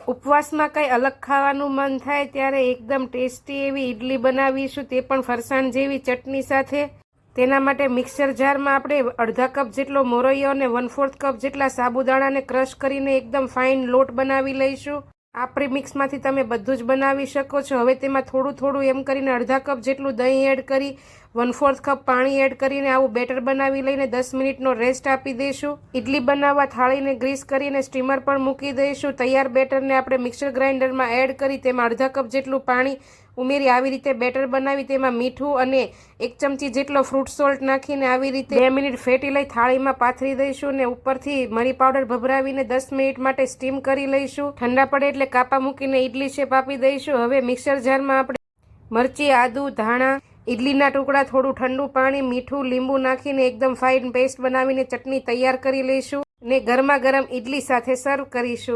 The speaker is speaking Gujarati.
ઉપવાસમાં કંઈ અલગ ખાવાનું મન થાય ત્યારે એકદમ ટેસ્ટી એવી ઈડલી બનાવીશું, તે પણ ફરસાણ જેવી ચટણી સાથે। તેના માટે મિક્સર જારમાં આપણે અડધા કપ જેટલો મોરૈયો અને 1/4 કપ જેટલા સાબુદાણાને ક્રશ કરીને એકદમ ફાઇન લોટ બનાવી લઈશું। આ પ્રીમિક્સમાંથી તમે બધું જ બનાવી શકો છો। હવે તેમાં થોડું થોડું એમ કરીને અડધા કપ જેટલું દહીં એડ કરી 1/4 કપ પાણી એડ કરીને આવું બેટર બનાવી લઈને 10 મિનિટનો રેસ્ટ આપી દઈશું। ઇડલી બનાવવા થાળીને ગ્રીસ કરીને સ્ટીમર પર મૂકી દઈશું। તૈયાર બેટરને આપણે મિક્સર ગ્રાઇન્ડરમાં એડ કરી તેમાં અડધા કપ જેટલું પાણી ઉમેરી આવી રીતે બેટર બનાવી તેમાં મીઠું અને 1 ચમચી જેટલો ફ્રૂટ સોલ્ટ નાખીને આવી રીતે 2 મિનિટ ફેટી લઈ થાળીમાં પાથરી દઈશું ને ઉપરથી મરી પાવડર ભભરાવીને 10 મિનિટ માટે સ્ટીમ કરી લઈશું। ઠંડા પડે એટલે કાપા મૂકીને ઇડલી શેપ આપી દઈશું। હવે મિક્સર જારમાં આપણે મરચી, આદુ, ધાણા, ઇડલીના ટુકડા, થોડું ઠંડુ પાણી, મીઠું, લીંબુ નાખીને એકદમ ફાઇન પેસ્ટ બનાવીને ચટણી તૈયાર કરી લઈશું ને ગરમા ગરમ ઇડલી સાથે સર્વ કરીશું।